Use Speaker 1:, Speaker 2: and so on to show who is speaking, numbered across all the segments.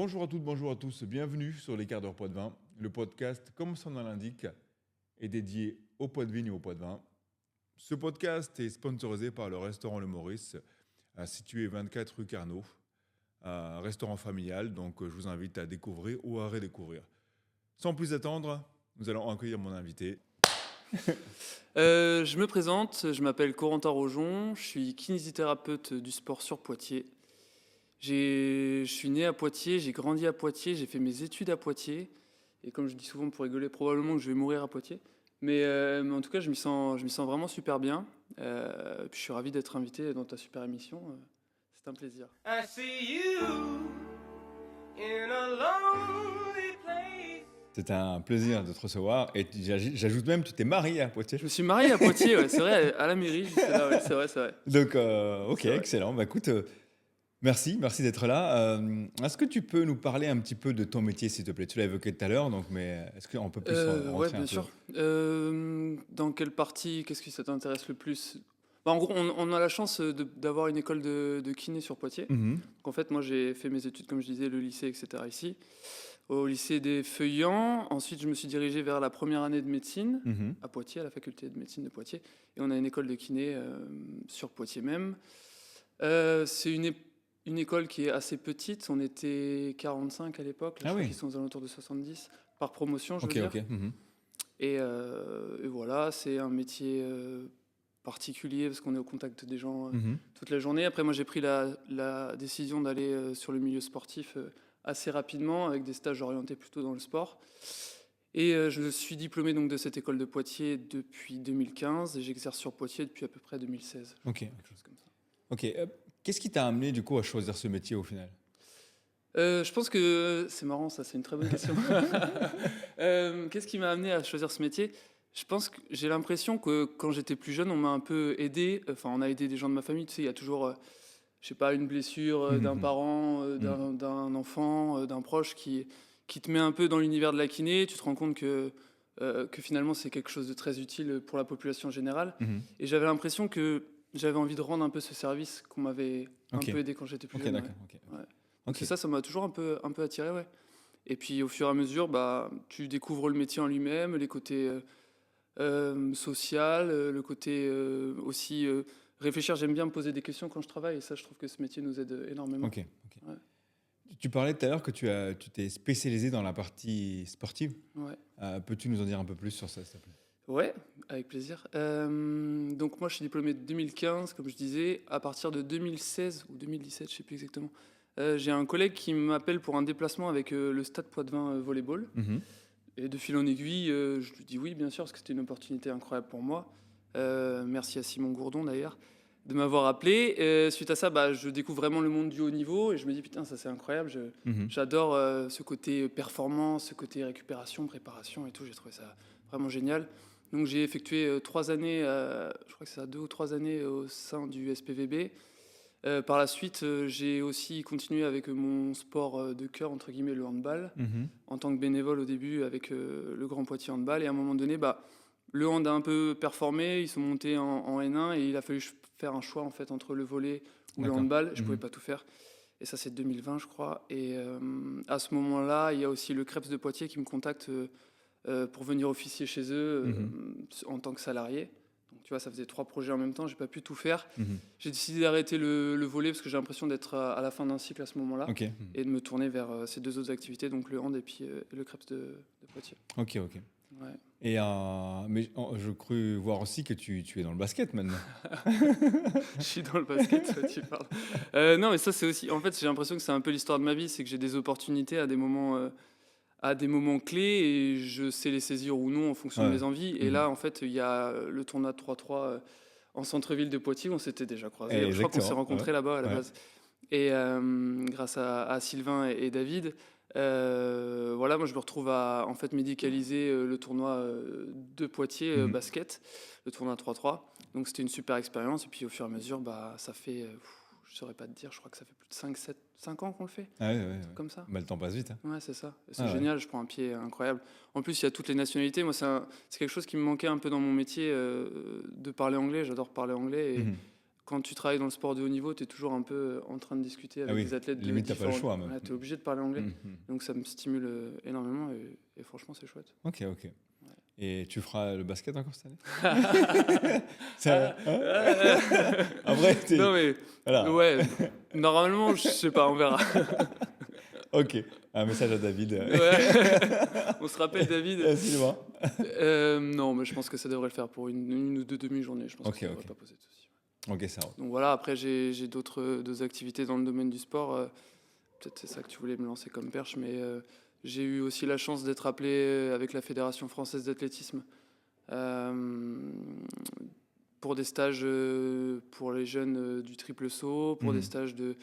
Speaker 1: Bonjour à toutes, bonjour à tous, bienvenue sur les quarts d'heure Poids de Vin. Le podcast, comme son nom l'indique, est dédié au poids de vigne et au poids de vin. Ce podcast est sponsorisé par le restaurant Le Maurice, situé 24 rue Carnot, un restaurant familial, donc je vous invite à découvrir ou à redécouvrir. Sans plus attendre, nous allons accueillir mon invité.
Speaker 2: Je me présente, je m'appelle Corentin Rojon, je suis kinésithérapeute du sport sur Poitiers. Je suis né à Poitiers, j'ai grandi à Poitiers, j'ai fait mes études à Poitiers. Et comme je dis souvent pour rigoler, probablement que je vais mourir à Poitiers. Mais en tout cas, je m'y sens vraiment super bien. Puis je suis ravi d'être invité dans ta super émission. C'est un plaisir.
Speaker 3: I see you in a lonely place.
Speaker 1: C'est un plaisir de te recevoir et j'ajoute même, tu t'es marié à Poitiers.
Speaker 2: Je me suis marié à Poitiers, ouais, c'est vrai, à la mairie, j'étais là, ouais, c'est vrai.
Speaker 1: Donc, ok,
Speaker 2: C'est vrai.
Speaker 1: excellent. Bah, écoute, merci d'être là. Est-ce que tu peux nous parler un petit peu de ton métier, s'il te plaît? Tu l'as évoqué tout à l'heure, donc, mais est-ce qu'on peut plus
Speaker 2: Ouais,
Speaker 1: rentrer un
Speaker 2: bien
Speaker 1: peu?
Speaker 2: sûr. Dans quelle partie, qu'est-ce qui ça t'intéresse le plus? Bah, en gros, on a la chance d'avoir une école de kiné sur Poitiers.
Speaker 1: Mhm.
Speaker 2: Donc, en fait, moi, j'ai fait mes études, comme je disais, le lycée, etc. ici, au lycée des Feuillants. Ensuite, je me suis dirigé vers la première année de médecine
Speaker 1: Mhm.
Speaker 2: à Poitiers, à la faculté de médecine de Poitiers. Et on a une école de kiné sur Poitiers même. C'est une école qui est assez petite. On était 45 à l'époque. Là,
Speaker 1: Ah
Speaker 2: je crois
Speaker 1: oui.
Speaker 2: qu'ils sont aux alentours de 70 par promotion, je veux
Speaker 1: Ok,
Speaker 2: dire.
Speaker 1: ok. Mhm.
Speaker 2: Et voilà, c'est un métier particulier parce qu'on est au contact des gens
Speaker 1: Mhm.
Speaker 2: toute la journée. Après, moi, j'ai pris la décision d'aller sur le milieu sportif assez rapidement avec des stages orientés plutôt dans le sport. Et je suis diplômé donc de cette école de Poitiers depuis 2015 et j'exerce sur Poitiers depuis à peu près 2016.
Speaker 1: Ok.
Speaker 2: Quelque chose comme ça.
Speaker 1: Ok. Qu'est-ce qui t'a amené du coup à choisir ce métier au final?
Speaker 2: Je pense que c'est marrant, ça, c'est une très bonne question. Qu'est-ce qui m'a amené à choisir ce métier? Je pense que j'ai l'impression que quand j'étais plus jeune, on m'a un peu aidé. Enfin, on a aidé des gens de ma famille. Tu sais, il y a toujours, je sais pas, une blessure d'un
Speaker 1: Mhm.
Speaker 2: parent, d'un enfant, d'un proche qui te met un peu dans l'univers de la kiné. Tu te rends compte que finalement, c'est quelque chose de très utile pour la population générale.
Speaker 1: Mhm.
Speaker 2: Et j'avais l'impression que j'avais envie de rendre un peu ce service qu'on m'avait
Speaker 1: Ok.
Speaker 2: un peu aidé quand j'étais plus
Speaker 1: Ok,
Speaker 2: jeune. Ouais.
Speaker 1: d'accord. Ok.
Speaker 2: Ouais. Donc
Speaker 1: Ok.
Speaker 2: c'est ça, ça m'a toujours un peu attiré, ouais. Et puis au fur et à mesure, bah, tu découvres le métier en lui-même, les côtés social, le côté aussi réfléchir. J'aime bien me poser des questions quand je travaille, et ça, je trouve que ce métier nous aide énormément.
Speaker 1: Ok. Ok.
Speaker 2: Ouais.
Speaker 1: Tu parlais tout à l'heure que tu t'es spécialisé dans la partie sportive.
Speaker 2: Ouais.
Speaker 1: Peux-tu nous en dire un peu plus sur ça, s'il te plaît?
Speaker 2: Ouais, avec plaisir. Donc moi, je suis diplômé de 2015, comme je disais. À partir de 2016 ou 2017, je sais plus exactement, j'ai un collègue qui m'appelle pour un déplacement avec le Stade Poitvin Volleyball.
Speaker 1: Mhm.
Speaker 2: Et de fil en aiguille, je lui dis oui, bien sûr, parce que c'était une opportunité incroyable pour moi. Merci à Simon Gourdon d'ailleurs de m'avoir appelé. Suite à ça, bah, je découvre vraiment le monde du haut niveau et je me dis putain, ça c'est incroyable.
Speaker 1: Mhm.
Speaker 2: J'adore ce côté performance, ce côté récupération, préparation et tout. J'ai trouvé ça vraiment génial. Donc j'ai effectué 3 années, je crois que c'est ça, 2 ou 3 années au sein du SPVB. Par la suite, j'ai aussi continué avec mon sport de cœur, entre guillemets, le handball,
Speaker 1: Mhm.
Speaker 2: en tant que bénévole au début avec le Grand Poitiers Handball. Et à un moment donné, bah, le hand a un peu performé, ils sont montés en N1 et il a fallu faire un choix en fait, entre le volley ou le
Speaker 1: D'accord.
Speaker 2: handball. Je ne
Speaker 1: Mhm.
Speaker 2: pouvais pas tout faire. Et ça, c'est 2020, je crois. Et à ce moment-là, il y a aussi le Crêpes de Poitiers qui me contacte pour venir officier chez eux en tant que salarié. Donc, tu vois, ça faisait 3 projets en même temps, j'ai pas pu tout faire.
Speaker 1: Mhm.
Speaker 2: J'ai décidé d'arrêter le volley parce que j'ai l'impression d'être à la fin d'un cycle à ce moment-là
Speaker 1: Ok.
Speaker 2: et de me tourner vers ces deux autres activités, donc le hand et puis le Crêpes de Poitiers.
Speaker 1: Ok, ok.
Speaker 2: Ouais.
Speaker 1: Et mais je crus voir aussi que tu es dans le basket maintenant.
Speaker 2: Je suis dans le basket, toi, tu parles. Non, mais ça, c'est aussi. En fait, j'ai l'impression que c'est un peu l'histoire de ma vie, c'est que j'ai des opportunités à des moments clés et je sais les saisir ou non en fonction de
Speaker 1: Ouais.
Speaker 2: mes envies. Et
Speaker 1: Mhm.
Speaker 2: là, en fait, il y a le tournoi de 3-3 en centre-ville de Poitiers, on s'était déjà croisés. Je crois qu'on s'est
Speaker 1: Exactement.
Speaker 2: rencontrés
Speaker 1: Ouais.
Speaker 2: là-bas à la
Speaker 1: Ouais.
Speaker 2: base. Et grâce à Sylvain et David, voilà, moi je me retrouve à en fait médicaliser le tournoi de Poitiers
Speaker 1: Mhm.
Speaker 2: basket, le tournoi 3-3. Donc c'était une super expérience. Et puis au fur et à mesure, bah, ça fait, je saurais pas te dire, je crois que ça fait plus de 5 ans qu'on le fait,
Speaker 1: Ah ouais, ouais, ouais.
Speaker 2: comme ça.
Speaker 1: Bah, le temps passe vite, hein.
Speaker 2: Ouais, c'est ça. Et c'est
Speaker 1: Ah ouais.
Speaker 2: génial, je prends un pied incroyable. En plus, il y a toutes les nationalités. Moi, c'est quelque chose qui me manquait un peu dans mon métier de parler anglais. J'adore parler anglais. Et
Speaker 1: Mhm.
Speaker 2: quand tu travailles dans le sport de haut niveau, tu es toujours un peu en train de discuter avec
Speaker 1: Ah oui,
Speaker 2: des athlètes de
Speaker 1: limite, t'as pas le choix, même.
Speaker 2: tu es obligé de parler anglais.
Speaker 1: Mhm.
Speaker 2: Donc ça me stimule énormément et franchement, c'est chouette.
Speaker 1: Ok. Et tu feras le basket encore cette année? Ça, hein? Après,
Speaker 2: Non, mais
Speaker 1: voilà.
Speaker 2: ouais, normalement, je sais pas, on verra.
Speaker 1: Ok. Un message à David.
Speaker 2: Ouais. On se rappelle, David.
Speaker 1: Dis-moi.
Speaker 2: Non, mais je pense que ça devrait le faire pour une ou deux demi-journées. Je pense
Speaker 1: Ok,
Speaker 2: que ça devrait
Speaker 1: ok.
Speaker 2: pas poser de soucis.
Speaker 1: Ok, ça roule.
Speaker 2: Donc voilà, après, j'ai d'autres activités dans le domaine du sport. Peut-être c'est ça que tu voulais me lancer comme perche, mais j'ai eu aussi la chance d'être appelé avec la Fédération française d'athlétisme pour des stages pour les jeunes du triple saut, pour des stages de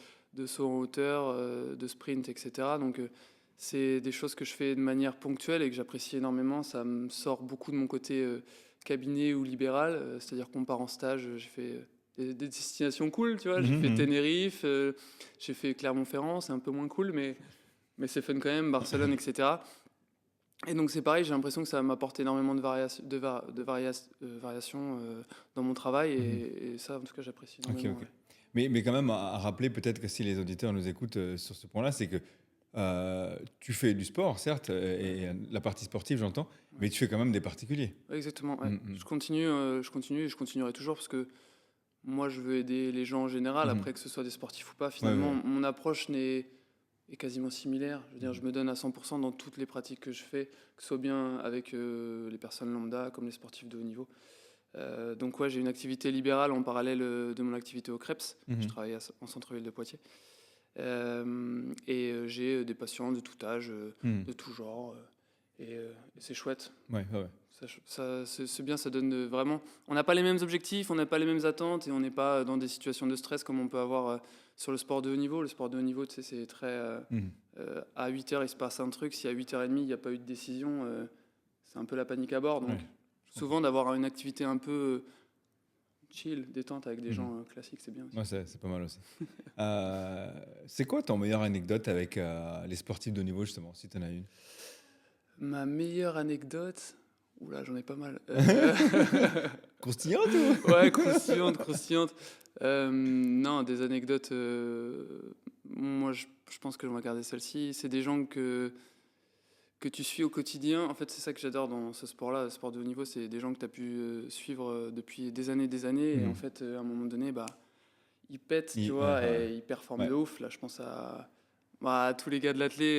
Speaker 2: saut en hauteur, de sprint, etc. Donc c'est des choses que je fais de manière ponctuelle et que j'apprécie énormément. Ça me sort beaucoup de mon côté cabinet ou libéral, c'est-à-dire qu'on part en stage, j'ai fait des destinations cool, tu vois. J'ai fait Tenerife, j'ai fait Clermont-Ferrand, c'est un peu moins cool, mais c'est fun quand même, Barcelone, etc. Et donc c'est pareil, j'ai l'impression que ça m'apporte énormément de variations dans mon travail et ça, en tout cas, j'apprécie énormément.
Speaker 1: Ok.
Speaker 2: Ouais.
Speaker 1: Mais quand même, à rappeler, peut-être que si les auditeurs nous écoutent sur ce point-là, c'est que tu fais du sport, certes, et la partie sportive, j'entends, mais tu fais quand même des particuliers.
Speaker 2: Ouais, exactement, ouais.
Speaker 1: Mhm.
Speaker 2: Je continue et je continuerai toujours parce que moi, je veux aider les gens en général, après que ce soit des sportifs ou pas. Finalement,
Speaker 1: Ouais.
Speaker 2: mon approche est quasiment similaire. Je veux dire, je me donne à 100% dans toutes les pratiques que je fais, que ce soit bien avec les personnes lambda comme les sportifs de haut niveau. Donc ouais, j'ai une activité libérale en parallèle de mon activité au CREPS. Je travaille en centre-ville de Poitiers. J'ai des patients de tout âge, de tout genre. Et c'est chouette.
Speaker 1: Ouais.
Speaker 2: C'est bien, ça donne vraiment... On n'a pas les mêmes objectifs, on n'a pas les mêmes attentes et on n'est pas dans des situations de stress comme on peut avoir sur le sport de haut niveau. Le sport de haut niveau, tu sais, c'est très... à 8h, il se passe un truc. Si à 8h30, il n'y a pas eu de décision, c'est un peu la panique à bord. Donc, souvent, d'avoir une activité un peu chill, détente avec des gens classiques, c'est bien aussi.
Speaker 1: Ouais, c'est pas mal aussi. C'est quoi ton meilleure anecdote avec les sportifs de haut niveau, justement, si tu en as une?
Speaker 2: Ma meilleure anecdote... Oula, j'en ai pas mal.
Speaker 1: Croustillante ou?
Speaker 2: Ouais, croustillante. Non, des anecdotes. Moi, je pense que je vais regarder celle-ci. C'est des gens que tu suis au quotidien. En fait, c'est ça que j'adore dans ce sport-là, le sport de haut niveau. C'est des gens que tu as pu suivre depuis des années. Et en fait, à un moment donné, ils pètent, tu vois, et ils performent de ouf. Là, je pense à tous les gars de l'athlé.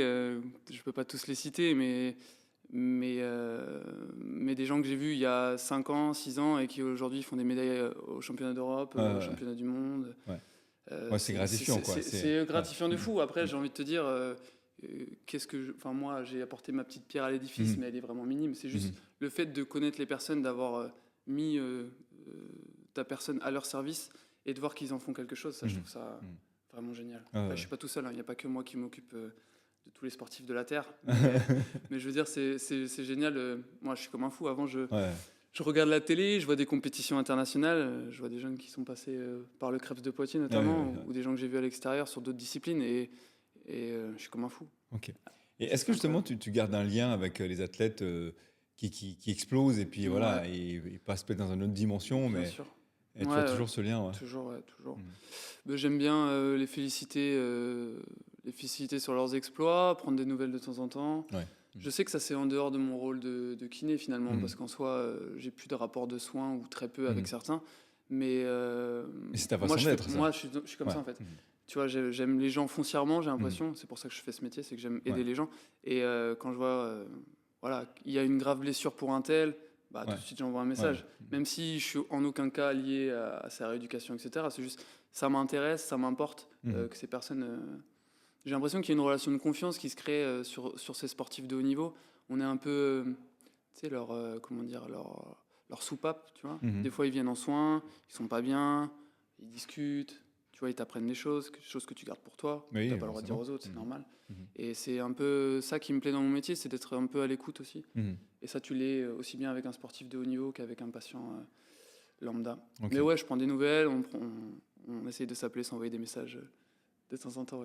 Speaker 2: Je peux pas tous les citer, mais des gens que j'ai vus il y a 5 ans, 6 ans et qui aujourd'hui font des médailles au championnat d'Europe, au championnat du monde.
Speaker 1: C'est gratifiant, quoi.
Speaker 2: C'est gratifiant de fou. Après, j'ai envie de te dire, moi, j'ai apporté ma petite pierre à l'édifice, mais elle est vraiment minime. C'est juste le fait de connaître les personnes, d'avoir mis ta personne à leur service et de voir qu'ils en font quelque chose. Ça, je trouve ça vraiment génial. Je suis pas tout seul, il n'y a pas que moi qui m'occupe de tous les sportifs de la Terre. Mais je veux dire, c'est génial. Moi, je suis comme un fou. Avant, je regarde la télé, je vois des compétitions internationales, je vois des jeunes qui sont passés par le CREPS de Poitiers notamment, ou des gens que j'ai vus à l'extérieur sur d'autres disciplines, et je suis comme un fou.
Speaker 1: Ok. Et est-ce que justement tu gardes un lien avec les athlètes qui explosent et puis voilà, ils passent peut-être dans une autre dimension,
Speaker 2: Bien
Speaker 1: mais
Speaker 2: sûr.
Speaker 1: et tu as toujours ce lien,
Speaker 2: Toujours. J'aime bien les féliciter sur leurs exploits, prendre des nouvelles de temps en temps. Je sais que ça, c'est en dehors de mon rôle de kiné finalement, parce qu'en soi, j'ai plus de rapport de soins ou très peu avec certains. Mais
Speaker 1: c'est ta façon d'être.
Speaker 2: Moi, je suis comme ça en fait. Tu vois, j'aime les gens foncièrement, j'ai l'impression. C'est pour ça que je fais ce métier, c'est que j'aime aider les gens. Et quand je vois, il y a une grave blessure pour un tel, tout de suite j'envoie un message. Même si je suis en aucun cas lié à sa rééducation, etc. C'est juste, ça m'intéresse, ça m'importe que ces personnes... J'ai l'impression qu'il y a une relation de confiance qui se crée sur ces sportifs de haut niveau. On est un peu, tu sais, leur soupape, tu vois. Des fois, ils viennent en soins, ils sont pas bien, ils discutent, tu vois, ils t'apprennent des choses que tu gardes pour toi. Tu n'as pas le droit de dire aux autres, c'est normal. Et c'est un peu ça qui me plaît dans mon métier, c'est d'être un peu à l'écoute aussi. Et ça, tu l'es aussi bien avec un sportif de haut niveau qu'avec un patient lambda. Mais ouais, je prends des nouvelles, on essaye de s'appeler, s'envoyer des messages de temps en temps,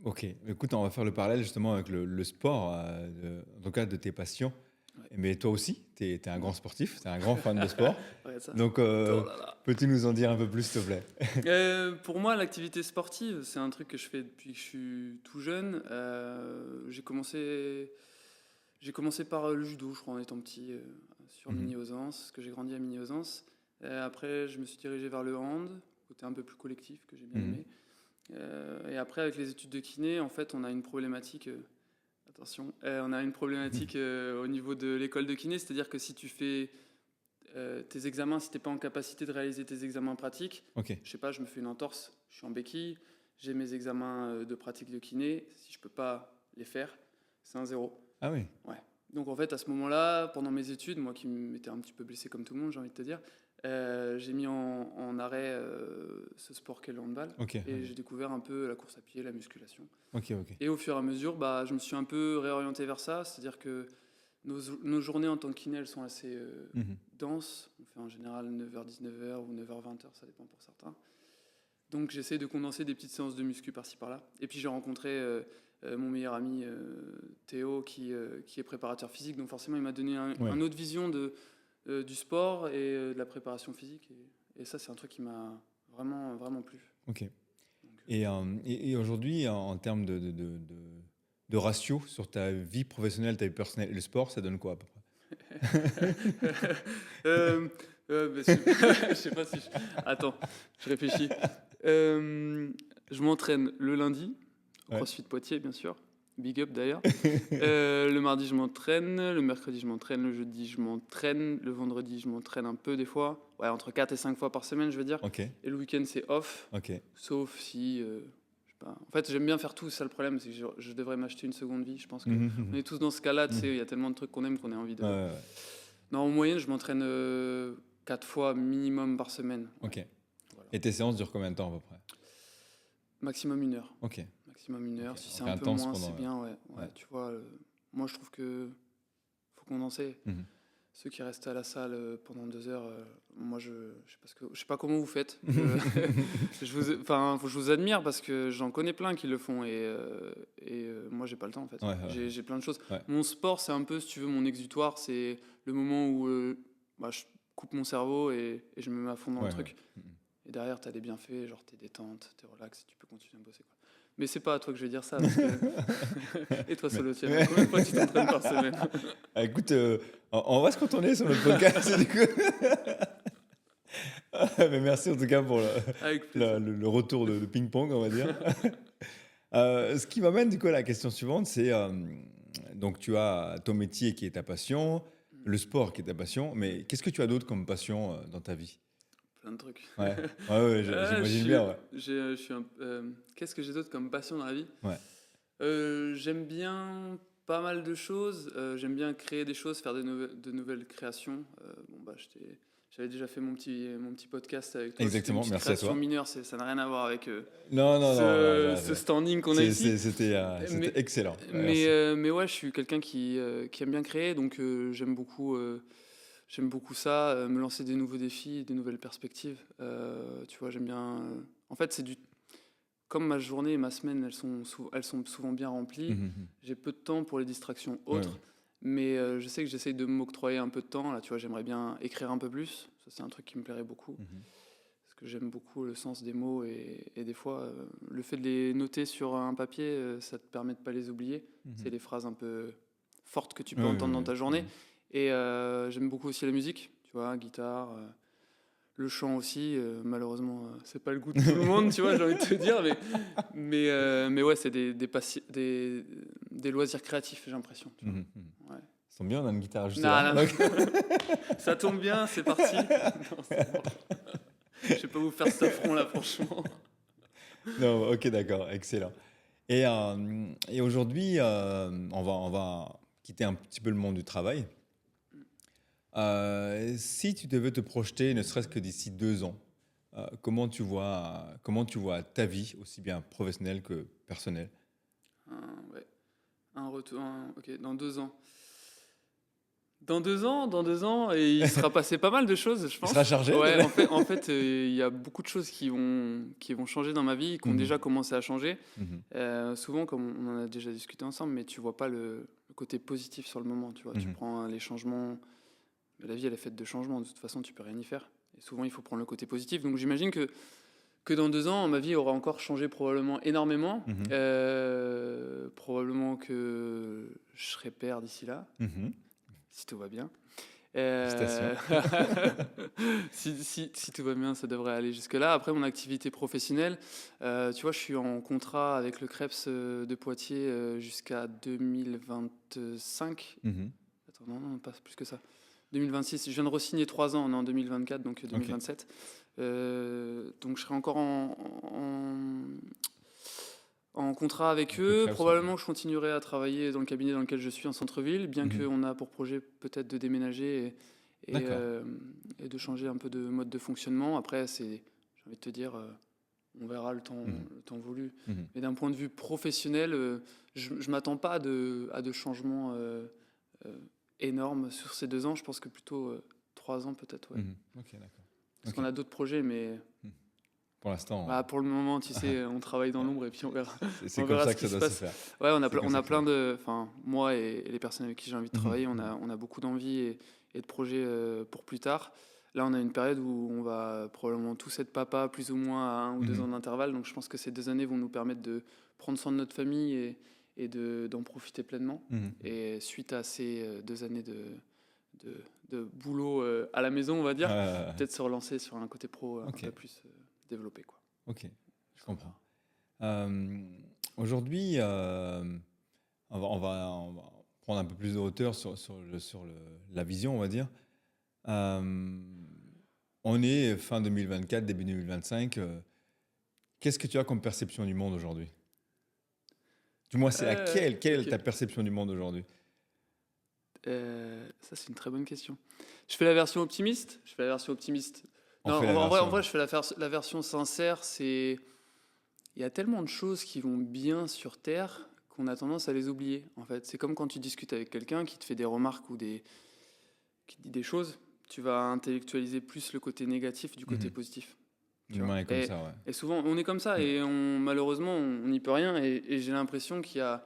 Speaker 1: Ok, écoute, on va faire le parallèle justement avec le sport, en tout cas de tes patients. Mais toi aussi, tu es un grand sportif, tu es un grand fan de sport.
Speaker 2: Regarde ça.
Speaker 1: Donc,
Speaker 2: Oh là là.
Speaker 1: peux-tu nous en dire un peu plus, s'il te plaît?
Speaker 2: Pour moi, l'activité sportive, c'est un truc que je fais depuis que je suis tout jeune. J'ai commencé par le judo, je crois, en étant petit, sur
Speaker 1: Mhm.
Speaker 2: Mini-Ausence, parce que j'ai grandi à Mini-Ausence. Après, je me suis dirigé vers le hand, côté un peu plus collectif, que j'ai bien
Speaker 1: Mhm.
Speaker 2: aimé. Et après, avec les études de kiné, en fait, on a une problématique. Attention, on a une problématique au niveau de l'école de kiné, c'est-à-dire que si tu fais tes examens, si tu n'es pas en capacité de réaliser tes examens pratiques,
Speaker 1: Ok.
Speaker 2: je sais pas, je me fais une entorse, je suis en béquille, j'ai mes examens de pratique de kiné, si je peux pas les faire, c'est un 0.
Speaker 1: Ah oui.
Speaker 2: Ouais. Donc en fait, à ce moment-là, pendant mes études, moi qui m'étais un petit peu blessé comme tout le monde, j'ai envie de te dire, j'ai mis en arrêt ce sport qu'est le handball.
Speaker 1: Ok.
Speaker 2: Et j'ai découvert un peu la course à pied, la musculation.
Speaker 1: Ok.
Speaker 2: Et au fur et à mesure, bah, je me suis un peu réorienté vers ça, c'est-à-dire que nos journées en tant que kiné, elles sont assez
Speaker 1: Mhm.
Speaker 2: denses. On fait en général 9h, 19h ou 9h, 20h, ça dépend pour certains. Donc j'essaie de condenser des petites séances de muscu par-ci par-là. Et puis j'ai rencontré mon meilleur ami Théo qui est préparateur physique. Donc forcément il m'a donné
Speaker 1: Ouais.
Speaker 2: une autre vision du sport et de la préparation physique. Et ça c'est un truc qui m'a vraiment, vraiment plu.
Speaker 1: Ok.
Speaker 2: Donc,
Speaker 1: Et aujourd'hui, en termes de ratio sur ta vie professionnelle, ta vie personnelle et le sport, ça donne quoi à peu près?
Speaker 2: Je sais pas si Attends, je réfléchis. Je m'entraîne le lundi, au
Speaker 1: Ouais.
Speaker 2: CrossFit Poitiers, bien sûr. Big up d'ailleurs. Le mardi, je m'entraîne. Le mercredi, je m'entraîne. Le jeudi, je m'entraîne. Le vendredi, je m'entraîne un peu des fois. Ouais, entre 4 et 5 fois par semaine, je veux dire.
Speaker 1: Ok.
Speaker 2: Et le week-end, c'est off.
Speaker 1: Ok.
Speaker 2: Sauf si. Je sais pas. En fait, j'aime bien faire tout. C'est ça le problème. C'est que je devrais m'acheter une seconde vie. Je pense que
Speaker 1: Mhm.
Speaker 2: on est tous dans ce cas-là. Tu sais, il y a tellement de trucs qu'on aime qu'on a envie de.
Speaker 1: Ouais, ouais, ouais.
Speaker 2: Non, en moyenne, je m'entraîne 4 fois minimum par semaine. Ouais.
Speaker 1: Ok.
Speaker 2: Voilà.
Speaker 1: Et tes séances durent combien de temps à peu près?
Speaker 2: Maximum 1 heure.
Speaker 1: Ok.
Speaker 2: Maximum 1 heure.
Speaker 1: Ok,
Speaker 2: Si
Speaker 1: donc
Speaker 2: c'est un peu
Speaker 1: intense
Speaker 2: moins,
Speaker 1: pendant-
Speaker 2: c'est bien. Ouais.
Speaker 1: ouais.
Speaker 2: Tu vois, moi, je trouve que faut condenser.
Speaker 1: Mhm.
Speaker 2: Ceux qui restent à la salle pendant 2 heures, moi, je sais pas comment vous faites. Je vous admire parce que j'en connais plein qui le font et moi, j'ai pas le temps en fait.
Speaker 1: Ouais, ouais.
Speaker 2: J'ai plein de choses.
Speaker 1: Ouais.
Speaker 2: Mon sport, c'est un peu, si tu veux, mon exutoire. C'est le moment où je coupe mon cerveau et je me mets à fond dans
Speaker 1: Ouais,
Speaker 2: le truc.
Speaker 1: ouais. Mhm.
Speaker 2: Et derrière, tu as des bienfaits, genre t'es détente, t'es relax, et tu peux continuer à bosser. Quoi. Mais c'est pas à toi que je vais dire ça. Parce que... Et toi, Solo, tiens, combien de fois tu t'entraînes par semaine?
Speaker 1: Ah, écoute, on va se retourner sur notre podcast. Du coup. Ah, mais merci en tout cas pour
Speaker 2: Avec plaisir.
Speaker 1: le retour de ping-pong, on va dire. Ce qui m'amène du coup à la question suivante, c'est donc tu as ton métier qui est ta passion, le sport qui est ta passion, mais qu'est-ce que tu as d'autre comme passion dans ta vie?
Speaker 2: Plein de trucs.
Speaker 1: Ouais, ouais, j'imagine bien. Ouais.
Speaker 2: Je suis Qu'est-ce que j'ai d'autre comme passion dans la vie?
Speaker 1: Ouais.
Speaker 2: J'aime bien pas mal de choses. J'aime bien créer des choses, faire de nouvelles créations. J'avais déjà fait mon petit podcast avec toi.
Speaker 1: Exactement,
Speaker 2: C'était une petite
Speaker 1: merci à
Speaker 2: création
Speaker 1: toi.
Speaker 2: mineure, ça n'a rien à voir avec
Speaker 1: Non, non, non.
Speaker 2: ce standing qu'on a ici.
Speaker 1: C'était
Speaker 2: Mais-
Speaker 1: excellent. Ouais, merci.
Speaker 2: Mais ouais, je suis quelqu'un qui aime bien créer, donc j'aime beaucoup ça, me lancer des nouveaux défis, des nouvelles perspectives. Tu vois, j'aime bien. En fait, comme ma journée et ma semaine, elles sont souvent bien remplies.
Speaker 1: Mhm, mhm.
Speaker 2: J'ai peu de temps pour les distractions
Speaker 1: Ouais,
Speaker 2: autres, mais je sais que j'essaye de m'octroyer un peu de temps. Là, tu vois, j'aimerais bien écrire un peu plus. Ça, c'est un truc qui me plairait beaucoup.
Speaker 1: Mhm.
Speaker 2: Parce que j'aime beaucoup le sens des mots et des fois, le fait de les noter sur un papier, ça te permet de pas les oublier.
Speaker 1: Mhm.
Speaker 2: C'est les phrases un peu fortes que tu peux
Speaker 1: Ouais,
Speaker 2: entendre
Speaker 1: ouais,
Speaker 2: dans ta
Speaker 1: ouais.
Speaker 2: journée. Et j'aime beaucoup aussi la musique, tu vois, guitare, le chant aussi. Malheureusement, c'est pas le goût de tout le monde, tu vois, j'ai envie de te dire. Mais ouais, c'est des loisirs créatifs, j'ai l'impression. Tu vois.
Speaker 1: Mhm, mhm.
Speaker 2: Ouais.
Speaker 1: Ça tombe bien, on a une guitare juste
Speaker 2: Non,
Speaker 1: là.
Speaker 2: non.
Speaker 1: Donc-
Speaker 2: Ça tombe bien, c'est parti. Non, c'est bon. Je vais pas vous faire cet affront là, franchement.
Speaker 1: Non, ok, d'accord, excellent. Et aujourd'hui, on va quitter un petit peu le monde du travail. Si tu devais te projeter, ne serait-ce que d'ici 2 ans, comment tu vois ta vie, aussi bien professionnelle que personnelle?
Speaker 2: Ouais. Un retour. Ok, dans 2 ans. Dans 2 ans, et il sera passé pas mal de choses, je pense.
Speaker 1: sera chargé,
Speaker 2: Ouais,
Speaker 1: déjà.
Speaker 2: en fait, il y a beaucoup de choses qui vont changer dans ma vie, qui ont
Speaker 1: Mhm.
Speaker 2: déjà commencé à changer.
Speaker 1: Mhm.
Speaker 2: Souvent, comme on en a déjà discuté ensemble, mais tu vois pas le côté positif sur le moment, tu vois. Tu prends les changements, mais la vie, elle est faite de changements. De toute façon, tu peux rien y faire. Et souvent, il faut prendre le côté positif. Donc, j'imagine que dans 2 ans, ma vie aura encore changé probablement énormément. Probablement que je serai père d'ici là, si tout va bien.
Speaker 1: Félicitations.
Speaker 2: Si tout va bien, ça devrait aller jusque-là. Après, mon activité professionnelle, tu vois, je suis en contrat avec le CREPS de Poitiers jusqu'à 2025. Attends, non, pas plus que ça. 2026. Je viens de re-signer 3 ans, on est en 2024, donc 2027. Donc je serai encore en contrat avec eux.
Speaker 1: CREPS,
Speaker 2: Probablement que je continuerai à travailler dans le cabinet dans lequel je suis en centre-ville, bien qu'on a pour projet peut-être de déménager et de changer un peu de mode de fonctionnement. Après, j'ai envie de te dire, on verra le temps voulu. Mais d'un point de vue professionnel, je ne m'attends pas à de changements énormes sur ces 2 ans. Je pense que plutôt 3 ans peut-être. Ouais.
Speaker 1: Ok, d'accord.
Speaker 2: Parce qu'on a d'autres projets, mais
Speaker 1: Pour l'instant,
Speaker 2: pour le moment, tu sais, on travaille dans l'ombre et puis on verra.
Speaker 1: c'est
Speaker 2: on
Speaker 1: comme
Speaker 2: verra
Speaker 1: ça
Speaker 2: ce
Speaker 1: que
Speaker 2: qui
Speaker 1: ça
Speaker 2: se
Speaker 1: doit se
Speaker 2: passe.
Speaker 1: faire.
Speaker 2: Ouais, on a
Speaker 1: C'est comme
Speaker 2: on
Speaker 1: ça
Speaker 2: a
Speaker 1: que
Speaker 2: plein de, enfin, moi et les personnes avec qui j'ai envie de travailler, on a beaucoup d'envie et de projets pour plus tard. Là, on a une période où on va probablement tous être papa, plus ou moins à 1 ou 2 ans d'intervalle. Donc, je pense que ces 2 années vont nous permettre de prendre soin de notre famille et d'en profiter pleinement. Et suite à ces 2 années de boulot à la maison, on va dire, peut-être se relancer sur un côté pro un peu plus développé, quoi.
Speaker 1: Ok, je comprends. Aujourd'hui, on va prendre un peu plus de hauteur sur la vision, on va dire. On est fin 2024, début 2025. Qu'est-ce que tu as comme perception du monde aujourd'hui? Du moins, c'est quelle est ta perception du monde aujourd'hui?
Speaker 2: Ça, c'est une très bonne question. Je fais la version optimiste.
Speaker 1: On
Speaker 2: Non,
Speaker 1: fait la
Speaker 2: en
Speaker 1: version-
Speaker 2: vrai, je fais la version sincère. Il y a tellement de choses qui vont bien sur Terre qu'on a tendance à les oublier. En fait, c'est comme quand tu discutes avec quelqu'un qui te fait des remarques ou qui te dit des choses. Tu vas intellectualiser plus le côté négatif du côté positif. Tu
Speaker 1: L'humain
Speaker 2: vois.
Speaker 1: est comme ça, ouais.
Speaker 2: Et souvent, on est comme ça et malheureusement, on n'y peut rien. Et j'ai l'impression qu'il y a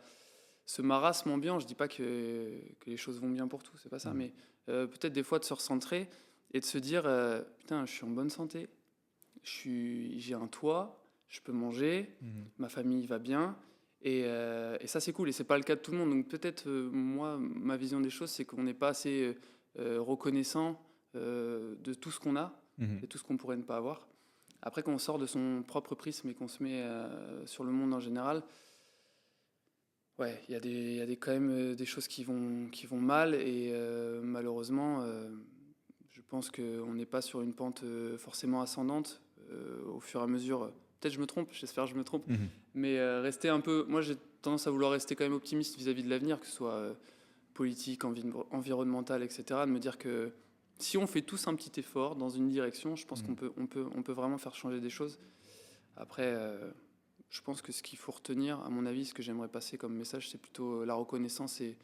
Speaker 2: ce marasme ambiant. Je dis pas que les choses vont bien pour tout, c'est pas ça, mais peut-être des fois de se recentrer et de se dire putain, je suis en bonne santé, j'ai un toit, je peux manger, ma famille va bien. Et ça, c'est cool. Et c'est pas le cas de tout le monde. Donc peut-être, moi, ma vision des choses, c'est qu'on n'est pas assez reconnaissant de tout ce qu'on a et tout ce qu'on pourrait ne pas avoir. Après, quand on sort de son propre prisme et qu'on se met sur le monde en général, ouais, il y a quand même des choses qui vont mal. Et malheureusement, je pense qu'on n'est pas sur une pente forcément ascendante. Au fur et à mesure, peut-être je me trompe, j'espère que je me trompe, mais rester un peu... Moi, j'ai tendance à vouloir rester quand même optimiste vis-à-vis de l'avenir, que ce soit politique, environnemental, etc. De me dire que si on fait tous un petit effort dans une direction, je pense qu'on peut vraiment faire changer des choses. Après, je pense que ce qu'il faut retenir, à mon avis, ce que j'aimerais passer comme message, c'est plutôt la reconnaissance et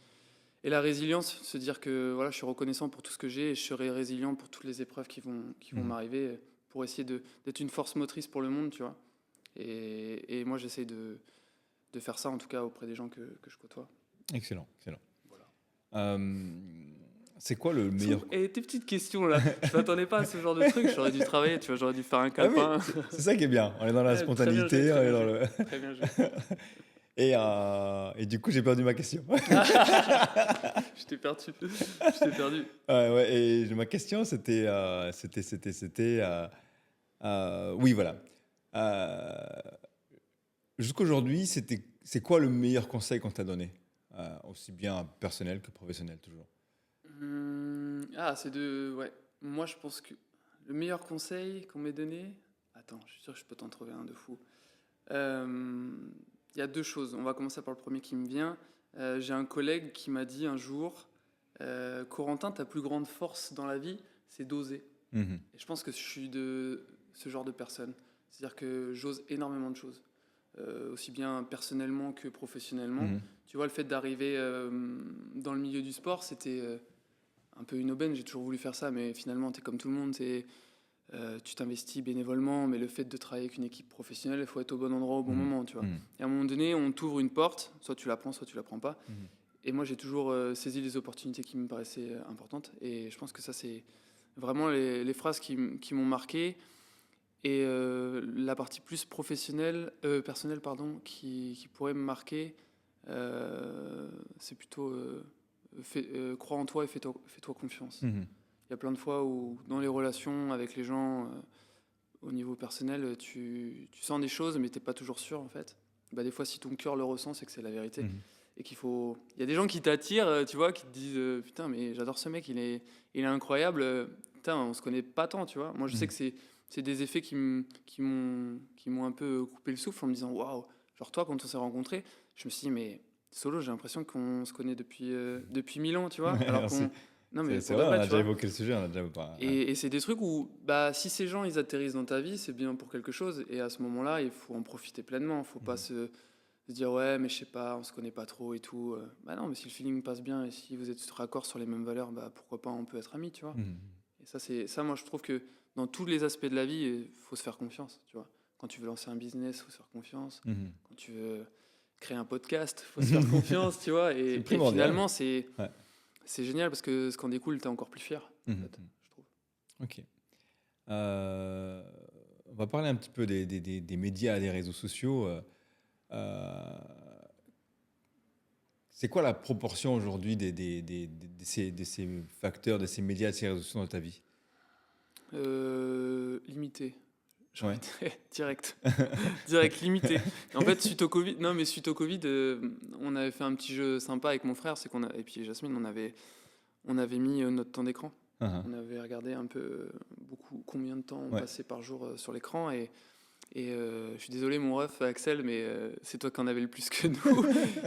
Speaker 2: la résilience. Se dire que voilà, je suis reconnaissant pour tout ce que j'ai et je serai résilient pour toutes les épreuves qui vont m'arriver pour essayer d'être une force motrice pour le monde, tu vois. Et moi, j'essaie de faire ça, en tout cas, auprès des gens que je côtoie.
Speaker 1: Excellent.
Speaker 2: Voilà.
Speaker 1: C'est quoi le meilleur...
Speaker 2: Et tes petites questions là, je m'attendais pas à ce genre de truc. J'aurais dû travailler, tu vois, j'aurais dû faire un calepin.
Speaker 1: C'est ça qui est bien. On est dans la spontanéité.
Speaker 2: Très bien
Speaker 1: on est
Speaker 2: joué,
Speaker 1: dans le...
Speaker 2: très bien joué.
Speaker 1: Et du coup, j'ai perdu ma question.
Speaker 2: Je t'ai perdu.
Speaker 1: Ouais, et ma question, c'était... oui, voilà. Jusqu'aujourd'hui, c'est quoi le meilleur conseil qu'on t'a donné? Aussi bien personnel que professionnel, toujours.
Speaker 2: Ouais. Moi, je pense que le meilleur conseil qu'on m'ait donné... Attends, je suis sûr que je peux t'en trouver un de fou. Il y a 2 choses. On va commencer par le premier qui me vient. J'ai un collègue qui m'a dit un jour, Corentin, ta plus grande force dans la vie, c'est d'oser. Et je pense que je suis de ce genre de personne. C'est-à-dire que j'ose énormément de choses, aussi bien personnellement que professionnellement. Tu vois, le fait d'arriver dans le milieu du sport, c'était un peu une aubaine. J'ai toujours voulu faire ça, mais finalement, tu es comme tout le monde. Tu t'investis bénévolement, mais le fait de travailler avec une équipe professionnelle, il faut être au bon endroit au bon moment, tu vois. Et à un moment donné, on t'ouvre une porte, soit tu la prends, soit tu la prends pas. Et moi, j'ai toujours saisi les opportunités qui me paraissaient importantes. Et je pense que ça, c'est vraiment les phrases qui m'ont marqué. Et la partie plus personnelle, pardon, qui pourrait me marquer, c'est plutôt crois en toi et fais-toi confiance.
Speaker 1: Mhm.
Speaker 2: Il y a plein de fois où, dans les relations avec les gens, au niveau personnel, tu sens des choses, mais tu n'es pas toujours sûr, en fait. Bah, des fois, si ton cœur le ressent, c'est que c'est la vérité.
Speaker 1: Mhm.
Speaker 2: Et qu'il faut... Il y a des gens qui t'attirent, tu vois, qui te disent putain, mais j'adore ce mec, il est incroyable. Putain, on se connaît pas tant, tu vois. Moi, je sais que c'est des effets qui m'ont un peu coupé le souffle en me disant waouh. Genre, toi, quand on s'est rencontrés, je me suis dit, mais Solo, j'ai l'impression qu'on se connaît depuis 1000 ans, tu vois.
Speaker 1: Ouais,
Speaker 2: Alors
Speaker 1: alors
Speaker 2: qu'on. Non, mais
Speaker 1: c'est
Speaker 2: pour de
Speaker 1: vrai, on
Speaker 2: vrai,
Speaker 1: a
Speaker 2: tu
Speaker 1: déjà
Speaker 2: vois.
Speaker 1: évoqué le sujet, on a déjà ouais.
Speaker 2: Et c'est des trucs où, bah, si ces gens ils atterrissent dans ta vie, c'est bien pour quelque chose. Et à ce moment-là, il faut en profiter pleinement. Faut pas se dire ouais, mais je sais pas, on se connaît pas trop et tout. Bah non, mais si le feeling passe bien et si vous êtes raccord sur les mêmes valeurs, bah pourquoi pas, on peut être amis, tu vois.
Speaker 1: Mhm.
Speaker 2: Et ça, moi, je trouve que dans tous les aspects de la vie, il faut se faire confiance, tu vois. Quand tu veux lancer un business, faut se faire confiance.
Speaker 1: Mhm.
Speaker 2: Quand tu veux créer un podcast, faut se faire confiance, tu vois. Et
Speaker 1: primordial.
Speaker 2: finalement,
Speaker 1: Ouais.
Speaker 2: c'est génial parce que ce qu'en découle, t'es encore plus fier, en
Speaker 1: Mhm.
Speaker 2: fait, je trouve.
Speaker 1: Ok. On va parler un petit peu des médias et des réseaux sociaux. Euh, c'est quoi la proportion aujourd'hui de ces facteurs, de ces médias, de ces réseaux sociaux dans ta vie?
Speaker 2: Limité.
Speaker 1: Ouais.
Speaker 2: Direct. Direct, limité. En fait, suite au Covid, non, mais suite au Covid, on avait fait un petit jeu sympa avec mon frère, et puis Jasmine, on avait mis notre temps d'écran.
Speaker 1: Uh-huh.
Speaker 2: On avait regardé un peu combien de temps on
Speaker 1: Ouais.
Speaker 2: passait par jour sur l'écran et je suis désolé mon ref Axel, mais c'est toi qui en avais le plus que nous.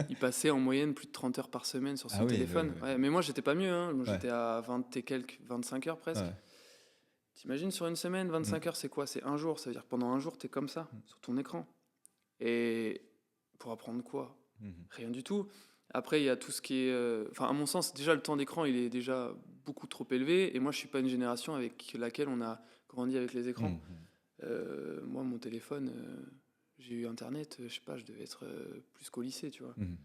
Speaker 2: Il passait en moyenne plus de 30 heures par semaine sur son
Speaker 1: Ah oui,
Speaker 2: téléphone.
Speaker 1: oui.
Speaker 2: Ouais, mais moi j'étais pas mieux, hein. Moi,
Speaker 1: Ouais.
Speaker 2: j'étais à 20 et quelques, 25 heures presque.
Speaker 1: Ouais.
Speaker 2: T'imagines sur une semaine, 25 heures c'est quoi? C'est un jour, ça veut dire que pendant un jour t'es comme ça, sur ton écran. Et pour apprendre quoi?
Speaker 1: Mhm.
Speaker 2: Rien du tout. Après, il y a tout ce qui est... Enfin, à mon sens, déjà, le temps d'écran, il est déjà beaucoup trop élevé. Et moi, je suis pas une génération avec laquelle on a grandi avec les écrans. Moi, mon téléphone, j'ai eu Internet, je sais pas, je devais être plus qu'au lycée, tu vois.
Speaker 1: Mhm.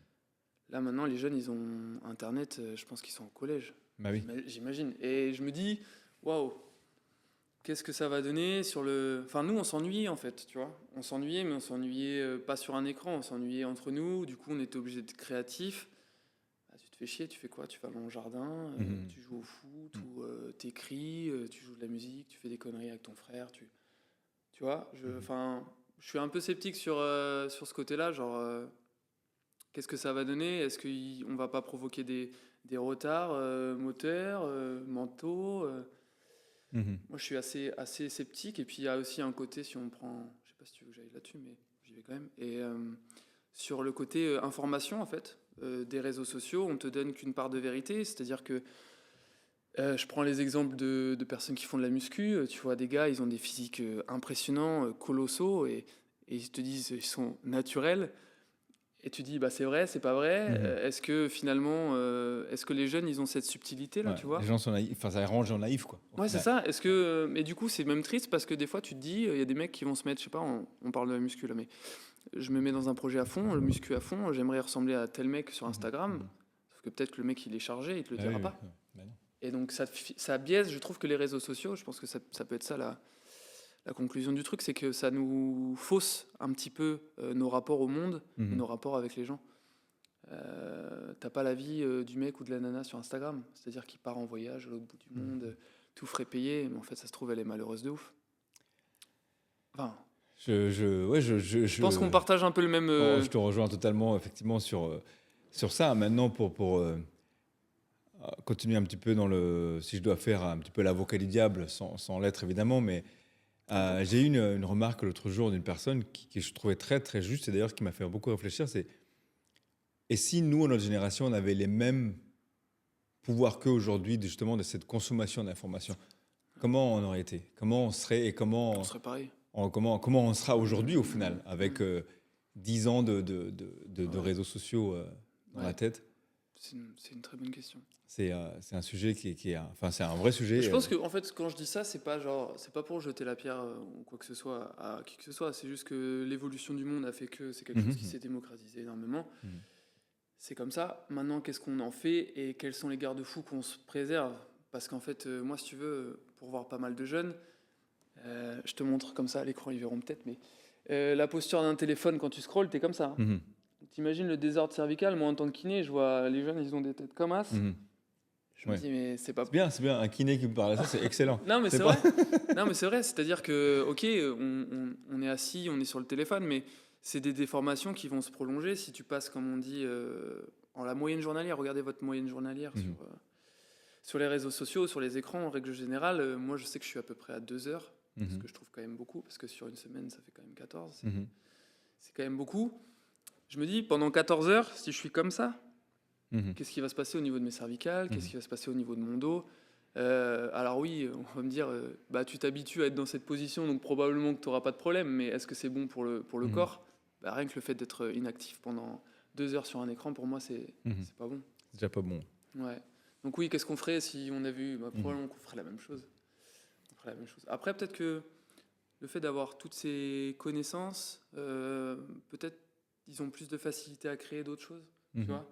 Speaker 2: Là, maintenant, les jeunes, ils ont Internet, je pense qu'ils sont au collège.
Speaker 1: Bah oui.
Speaker 2: J'imagine. Et je me dis, waouh, qu'est-ce que ça va donner sur le... Enfin, nous, on s'ennuyait, en fait, tu vois. On s'ennuyait, mais on s'ennuyait pas sur un écran, on s'ennuyait entre nous. Du coup, on était obligé d'être créatifs. Ah, tu te fais chier, tu fais quoi? Tu vas dans le jardin, tu joues au foot, ou t'écris, tu joues de la musique, tu fais des conneries avec ton frère, tu vois, je suis un peu sceptique sur ce côté-là, genre, qu'est-ce que ça va donner? Est-ce qu'on va pas provoquer des retards moteurs, mentaux?
Speaker 1: Mhm.
Speaker 2: Moi, je suis assez sceptique. Et puis, il y a aussi un côté, si on prend... Je sais pas si tu veux que j'aille là-dessus, mais j'y vais quand même. Et sur le côté information, en fait, des réseaux sociaux, on te donne qu'une part de vérité. C'est-à-dire que je prends les exemples de personnes qui font de la muscu. Tu vois, des gars, ils ont des physiques impressionnants, colossaux, et ils te disent ils sont naturels. Et tu dis, bah, c'est vrai, c'est pas vrai. Est-ce que finalement, est-ce que les jeunes, ils ont cette subtilité-là,
Speaker 1: Ouais.
Speaker 2: tu vois?
Speaker 1: Les gens sont naïfs, enfin ça rend les gens naïfs quoi. Au
Speaker 2: Ouais, c'est
Speaker 1: final.
Speaker 2: ça. Est-ce que... Mais du coup, c'est même triste parce que des fois, tu te dis, il y a des mecs qui vont se mettre, je sais pas, on parle de la muscu là, mais je me mets dans un projet à fond, le muscu à fond, j'aimerais ressembler à tel mec sur Instagram. Sauf que peut-être que le mec, il est chargé, il te le
Speaker 1: Ah
Speaker 2: dira
Speaker 1: oui,
Speaker 2: pas.
Speaker 1: oui. Bah non.
Speaker 2: Et donc, ça biaise, je trouve que les réseaux sociaux, je pense que ça peut être ça la conclusion du truc, c'est que ça nous fausse un petit peu nos rapports au monde, et
Speaker 1: Mhm.
Speaker 2: nos rapports avec les gens. T'as pas la vie du mec ou de la nana sur Instagram, c'est-à-dire qu'il part en voyage à l'autre bout du monde, tout frais payé, mais en fait ça se trouve elle est malheureuse de ouf. Enfin, je pense qu'on partage un peu le même.
Speaker 1: Je te rejoins totalement effectivement sur ça. Maintenant pour continuer un petit peu dans le, si je dois faire un petit peu l'avocat du diable sans l'être évidemment, mais j'ai eu une remarque l'autre jour d'une personne qui je trouvais très très juste et d'ailleurs qui m'a fait beaucoup réfléchir, c'est et si nous, à notre génération, on avait les mêmes pouvoirs qu'aujourd'hui, justement, de cette consommation d'informations, comment on aurait été? Comment on serait et
Speaker 2: On serait pareil.
Speaker 1: comment on sera aujourd'hui, au final, avec 10 ans de réseaux sociaux dans la tête?
Speaker 2: C'est une très bonne question.
Speaker 1: C'est un sujet qui est enfin, c'est un vrai sujet.
Speaker 2: Je pense que en fait, quand je dis ça, c'est pas pour jeter la pierre ou quoi que ce soit à qui que ce soit. C'est juste que l'évolution du monde a fait que c'est quelque chose qui s'est démocratisé énormément. c'est comme ça. Maintenant, qu'est-ce qu'on en fait et quels sont les garde-fous qu'on se préserve? Parce qu'en fait, moi, si tu veux, pour voir pas mal de jeunes, je te montre comme ça à l'écran, ils verront peut-être, mais la posture d'un téléphone quand tu scrolles, t'es comme ça.
Speaker 1: Mhm.
Speaker 2: T'imagines le désordre cervical? Moi, en tant que kiné, je vois les jeunes, ils ont des têtes comme as.
Speaker 1: Mhm.
Speaker 2: Je me
Speaker 1: Ouais.
Speaker 2: dis, mais c'est pas.
Speaker 1: C'est bien. Un kiné qui me parle à ça, c'est excellent.
Speaker 2: Non, mais c'est
Speaker 1: pas-
Speaker 2: vrai. Non, mais c'est vrai. C'est-à-dire que, ok, on est assis, on est sur le téléphone, mais c'est des déformations qui vont se prolonger si tu passes, comme on dit, en la moyenne journalière. Regardez votre moyenne journalière
Speaker 1: Mhm.
Speaker 2: sur les réseaux sociaux, sur les écrans, en règle générale. Moi, je sais que je suis à peu près à 2 heures, ce
Speaker 1: Mhm.
Speaker 2: que je trouve quand même beaucoup, parce que sur une semaine, ça fait quand même 14.
Speaker 1: Mhm.
Speaker 2: C'est quand même beaucoup. Je me dis, pendant 14 heures, si je suis comme ça,
Speaker 1: Mhm.
Speaker 2: qu'est-ce qui va se passer au niveau de mes cervicales? Qu'est-ce
Speaker 1: Mhm.
Speaker 2: qui va se passer au niveau de mon dos? Alors oui, on va me dire, bah, tu t'habitues à être dans cette position, donc probablement que tu n'auras pas de problème, mais est-ce que c'est bon pour le
Speaker 1: Mhm.
Speaker 2: corps? Bah, rien que le fait d'être inactif pendant 2 heures sur un écran, pour moi, c'est
Speaker 1: Mhm.
Speaker 2: c'est pas bon.
Speaker 1: C'est déjà pas bon.
Speaker 2: Ouais. Donc oui, qu'est-ce qu'on ferait si on a vu? Bah,
Speaker 1: Mhm.
Speaker 2: probablement qu'on ferait la même chose. On ferait la même chose. Après, peut-être que le fait d'avoir toutes ces connaissances, peut-être ils ont plus de facilité à créer d'autres choses, tu
Speaker 1: Mhm.
Speaker 2: vois?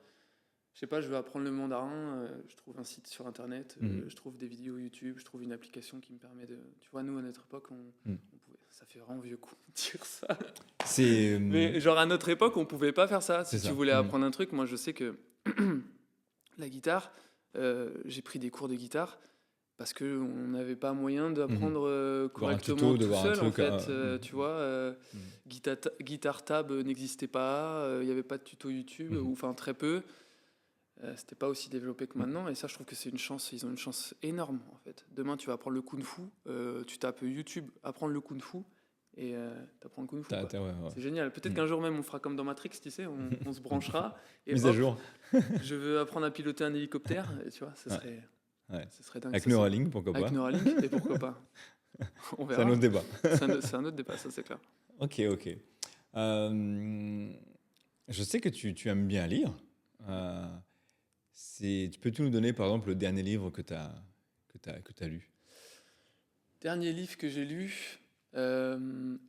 Speaker 2: Je sais pas, je veux apprendre le mandarin, je trouve un site sur internet,
Speaker 1: Mhm.
Speaker 2: je trouve des vidéos YouTube, je trouve une application qui me permet de. Tu vois, nous à notre époque,
Speaker 1: Mhm.
Speaker 2: on pouvait. Ça fait vraiment vieux coup de dire ça.
Speaker 1: C'est
Speaker 2: Mais genre à notre époque, on pouvait pas faire ça.
Speaker 1: C'est
Speaker 2: Si tu
Speaker 1: ça.
Speaker 2: voulais
Speaker 1: Mhm.
Speaker 2: apprendre un truc, moi je sais que la guitare, j'ai pris des cours de guitare parce que on n'avait pas moyen d'apprendre
Speaker 1: Voir un
Speaker 2: correctement
Speaker 1: tuto, de
Speaker 2: tout
Speaker 1: voir un
Speaker 2: seul en
Speaker 1: truc.
Speaker 2: fait. Tu vois,
Speaker 1: Mhm.
Speaker 2: Guitar Tab n'existait pas, il n'y avait pas de tuto YouTube,
Speaker 1: Mhm.
Speaker 2: ou enfin très peu. C'était pas aussi développé que
Speaker 1: Mhm.
Speaker 2: maintenant, et ça, je trouve que c'est une chance. Ils ont une chance énorme en fait. Demain, tu vas apprendre le kung-fu, tu tapes YouTube, apprendre le kung-fu, et t'apprends le kung-fu.
Speaker 1: Ouais,
Speaker 2: Quoi.
Speaker 1: ouais.
Speaker 2: C'est génial. Peut-être
Speaker 1: Mhm.
Speaker 2: qu'un jour même, on fera comme dans Matrix, tu sais, on se branchera et
Speaker 1: Mise à
Speaker 2: hop,
Speaker 1: jour.
Speaker 2: je veux apprendre à piloter un hélicoptère. Et tu vois,
Speaker 1: Ouais.
Speaker 2: ce serait dingue.
Speaker 1: Avec
Speaker 2: Ça,
Speaker 1: Neuralink, pourquoi
Speaker 2: avec
Speaker 1: pas.
Speaker 2: Neuralink, et pourquoi pas. On
Speaker 1: C'est un
Speaker 2: verra.
Speaker 1: autre débat.
Speaker 2: C'est un autre débat, ça c'est clair.
Speaker 1: Ok. Je sais que tu aimes bien lire. Euh, tu peux-tu nous donner, par exemple, le dernier livre que tu as lu?
Speaker 2: Dernier livre que j'ai lu,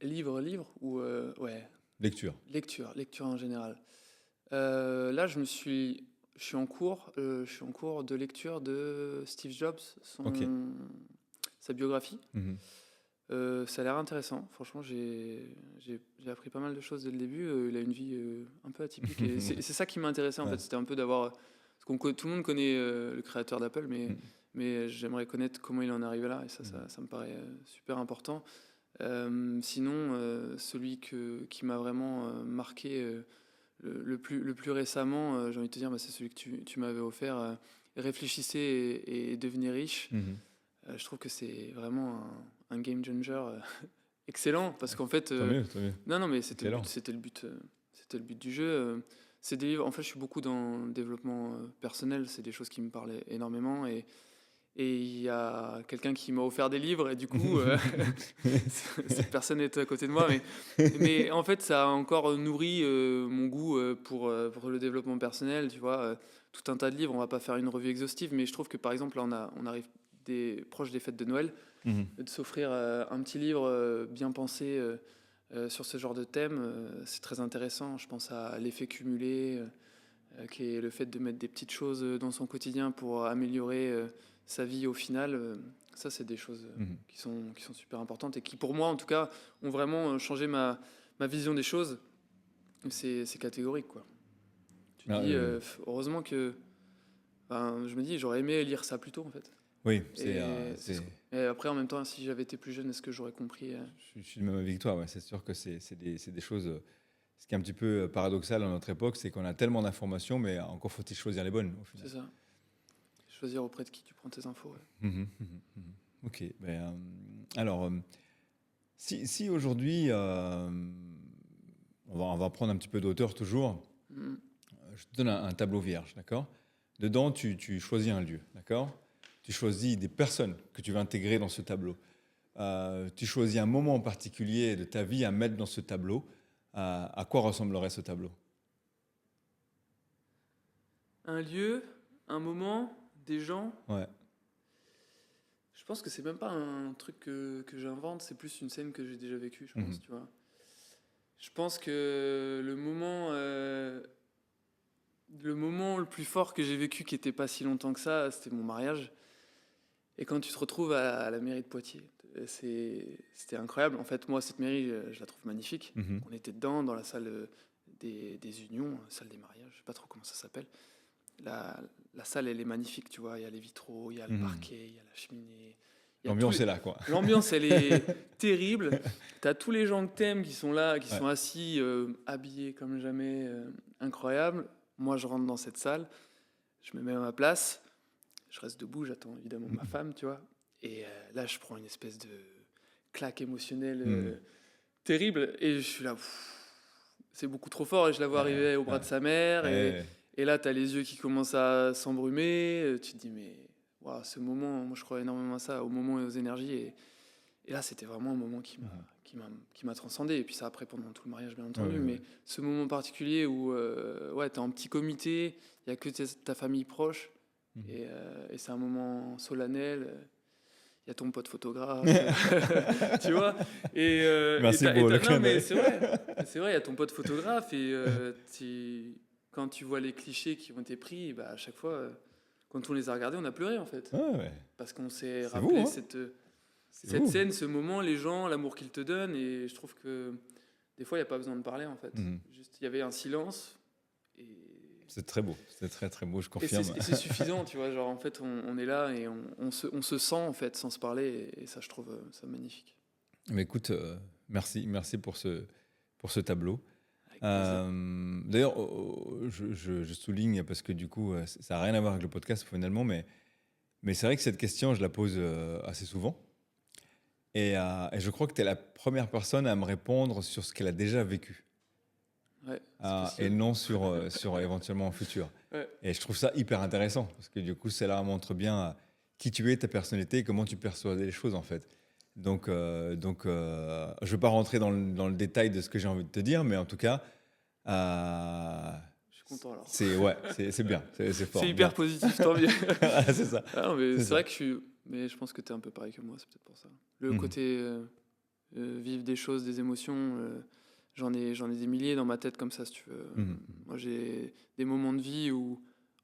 Speaker 2: livre ou ouais,
Speaker 1: Lecture.
Speaker 2: lecture en général. Là, je suis en cours, de lecture de Steve Jobs,
Speaker 1: Ok.
Speaker 2: sa biographie.
Speaker 1: Mhm.
Speaker 2: Ça a l'air intéressant. Franchement, j'ai appris pas mal de choses dès le début. Il a une vie un peu atypique. Et c'est ça qui m'a intéressé en
Speaker 1: Ouais.
Speaker 2: fait. C'était un peu d'avoir. Parce que tout le monde connaît le créateur d'Apple,
Speaker 1: Mhm.
Speaker 2: mais j'aimerais connaître comment il en est arrivé là. Et ça me paraît super important. Sinon, celui qui m'a vraiment marqué le plus récemment, j'ai envie de te dire, bah, c'est celui que tu m'avais offert. Réfléchissez et devenez riche.
Speaker 1: Mhm.
Speaker 2: Je trouve que c'est vraiment un game changer excellent parce qu'en fait,
Speaker 1: Tant mieux, tant mieux.
Speaker 2: non, mais c'était le
Speaker 1: Excellent.
Speaker 2: but, c'était le but du jeu. C'est des livres. En fait, je suis beaucoup dans le développement personnel. C'est des choses qui me parlent énormément et il y a quelqu'un qui m'a offert des livres et du coup, cette personne est à côté de moi, mais en fait, ça a encore nourri mon goût pour le développement personnel. Tu vois, tout un tas de livres. On va pas faire une revue exhaustive, mais je trouve que par exemple, là, on arrive proche des fêtes de Noël,
Speaker 1: Mhm.
Speaker 2: de s'offrir un petit livre bien pensé sur ce genre de thème, c'est très intéressant. Je pense à l'effet cumulé, qui est le fait de mettre des petites choses dans son quotidien pour améliorer sa vie au final. Ça, c'est des choses
Speaker 1: Mhm.
Speaker 2: qui sont super importantes et qui, pour moi, en tout cas, ont vraiment changé ma vision des choses. C'est catégorique, quoi. Tu te
Speaker 1: Ah,
Speaker 2: dis, heureusement que... je me dis, j'aurais aimé lire ça plus tôt, en fait.
Speaker 1: Oui,
Speaker 2: Et après, en même temps, si j'avais été plus jeune, est-ce que j'aurais compris
Speaker 1: je suis du même avis que toi. Ouais. C'est sûr que c'est des choses. Ce qui est un petit peu paradoxal dans notre époque, c'est qu'on a tellement d'informations, mais encore faut-il choisir les bonnes. Au final.
Speaker 2: C'est ça. Choisir auprès de qui tu prends tes infos. Ouais.
Speaker 1: Ok. Alors, si aujourd'hui, on va prendre un petit peu d'auteur toujours.
Speaker 2: Mhm.
Speaker 1: Je te donne un tableau vierge, d'accord? Dedans, tu choisis un lieu, d'accord? Tu choisis des personnes que tu vas intégrer dans ce tableau. Tu choisis un moment en particulier de ta vie à mettre dans ce tableau. À quoi ressemblerait ce tableau?
Speaker 2: Un lieu, un moment, des gens.
Speaker 1: Ouais.
Speaker 2: Je pense que c'est même pas un truc que j'invente, c'est plus une scène que j'ai déjà vécue, je pense, tu vois. Je pense que le moment Le moment le plus fort que j'ai vécu, qui n'était pas si longtemps que ça, c'était mon mariage. Et quand tu te retrouves à la mairie de Poitiers, c'était incroyable. En fait, moi, cette mairie, je la trouve magnifique.
Speaker 1: Mhm.
Speaker 2: On était dedans, dans la salle des unions, salle des mariages, je sais pas trop comment ça s'appelle. La salle, elle est magnifique, tu vois. Il y a les vitraux, il y a le
Speaker 1: Mhm.
Speaker 2: parquet, il y a la cheminée. Il y a
Speaker 1: L'ambiance
Speaker 2: tous les-
Speaker 1: est là, quoi.
Speaker 2: L'ambiance, elle est terrible. Tu as tous les gens que t'aimes qui sont là, qui
Speaker 1: Ouais.
Speaker 2: sont assis, habillés comme jamais, incroyable. Moi, je rentre dans cette salle, je me mets à ma place, je reste debout, j'attends évidemment ma femme, tu vois. Et là, je prends une espèce de claque émotionnelle terrible. Et je suis là, c'est beaucoup trop fort. Et je la vois arriver au bras de sa mère. Et là, tu as les yeux qui commencent à s'embrumer. Tu te dis, mais waouh, ce moment, moi je crois énormément à ça, au moment et aux énergies. Et là, c'était vraiment un moment qui m'a transcendé. Et puis ça, après, pendant tout le mariage, bien entendu. Mais ce moment particulier où ouais, tu es en petit comité, il n'y a que ta famille proche. Et c'est un moment solennel. Il y a ton pote photographe, tu vois.
Speaker 1: Merci pour le
Speaker 2: non,
Speaker 1: clin
Speaker 2: mais
Speaker 1: d'œil.
Speaker 2: c'est vrai, il y a ton pote photographe. Et quand tu vois les clichés qui ont été pris, bah, à chaque fois, quand on les a regardés, on a pleuré, en fait.
Speaker 1: Ouais.
Speaker 2: Parce qu'on s'est
Speaker 1: C'est
Speaker 2: rappelé
Speaker 1: beau, hein.
Speaker 2: cette
Speaker 1: beau.
Speaker 2: scène, ce moment, les gens, l'amour qu'ils te donnent. Et je trouve que des fois, il n'y a pas besoin de parler, en fait.
Speaker 1: Mhm.
Speaker 2: Juste, il y avait un silence. Et
Speaker 1: C'est très beau. C'est très, très beau, je
Speaker 2: et
Speaker 1: confirme.
Speaker 2: c'est suffisant, tu vois. Genre, en fait, on est là et on se sent, en fait, sans se parler. Et ça, je trouve ça magnifique.
Speaker 1: Mais écoute, merci pour ce tableau.
Speaker 2: Avec plaisir.
Speaker 1: D'ailleurs, je souligne, parce que du coup, ça n'a rien à voir avec le podcast finalement, mais c'est vrai que cette question, je la pose assez souvent. Et je crois que tu es la première personne à me répondre sur ce qu'elle a déjà vécu.
Speaker 2: Ouais,
Speaker 1: Et
Speaker 2: spécial.
Speaker 1: non sur éventuellement un futur.
Speaker 2: Ouais.
Speaker 1: Et je trouve ça hyper intéressant, parce que du coup, cela montre bien qui tu es, ta personnalité, et comment tu perçois les choses en fait. Donc, je ne vais pas rentrer dans le détail de ce que j'ai envie de te dire, mais en tout cas,
Speaker 2: Je suis content alors.
Speaker 1: c'est bien, c'est fort.
Speaker 2: C'est hyper
Speaker 1: bien.
Speaker 2: positif, tant mieux.
Speaker 1: Voilà, c'est ça.
Speaker 2: Ah non, mais
Speaker 1: C'est
Speaker 2: c'est vrai que je suis. Mais je pense que tu es un peu pareil que moi, c'est peut-être pour ça. Le
Speaker 1: Mhm.
Speaker 2: côté vivre des choses, des émotions, j'en ai des milliers dans ma tête comme ça, si tu veux.
Speaker 1: Mhm.
Speaker 2: Moi, j'ai des moments de vie où,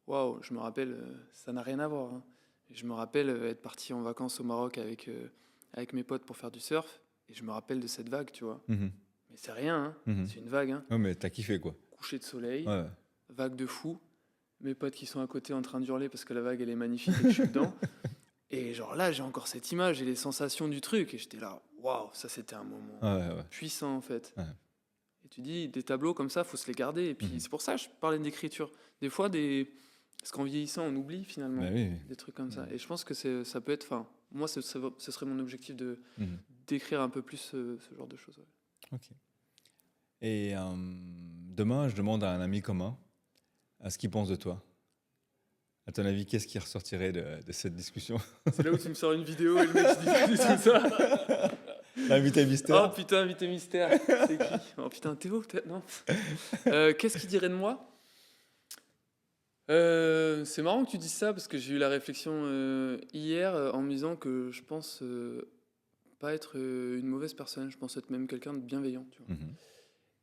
Speaker 2: waouh, je me rappelle, ça n'a rien à voir. Hein. Et je me rappelle être parti en vacances au Maroc avec mes potes pour faire du surf. Et je me rappelle de cette vague, tu vois.
Speaker 1: Mhm.
Speaker 2: Mais c'est rien, hein.
Speaker 1: Mhm.
Speaker 2: C'est une vague. Hein.
Speaker 1: Ouais, mais t'as kiffé quoi.
Speaker 2: Coucher de soleil,
Speaker 1: Ouais.
Speaker 2: vague de fou. Mes potes qui sont à côté en train d'hurler parce que la vague elle est magnifique et que je suis dedans. Et genre là, j'ai encore cette image et les sensations du truc. Et j'étais là, waouh, ça c'était un moment
Speaker 1: Ouais.
Speaker 2: puissant en fait.
Speaker 1: Ouais.
Speaker 2: Et tu dis, des tableaux comme ça, faut se les garder. Et puis
Speaker 1: Mhm.
Speaker 2: c'est pour ça que je parlais d'écriture. Des fois, parce qu'en vieillissant, on oublie finalement
Speaker 1: Bah oui.
Speaker 2: des trucs comme ça.
Speaker 1: Mhm.
Speaker 2: Et je pense que ça peut être. Enfin, moi, ce serait mon objectif
Speaker 1: Mhm.
Speaker 2: d'écrire un peu plus ce genre de choses. Ouais.
Speaker 1: Ok. Et demain, je demande à un ami commun ce qu'il pense de toi. À ton avis, qu'est-ce qui ressortirait de cette discussion?
Speaker 2: C'est là où tu me sors une vidéo et le mec il dit pas du tout ça.
Speaker 1: L'invité
Speaker 2: Oh
Speaker 1: mystère.
Speaker 2: putain, invité mystère. C'est qui? Oh putain, Théo peut-être? Non. Qu'est-ce qu'il dirait de moi? C'est marrant que tu dises ça parce que j'ai eu la réflexion hier en me disant que je pense pas être une mauvaise personne. Je pense être même quelqu'un de bienveillant. Tu vois.
Speaker 1: Mhm.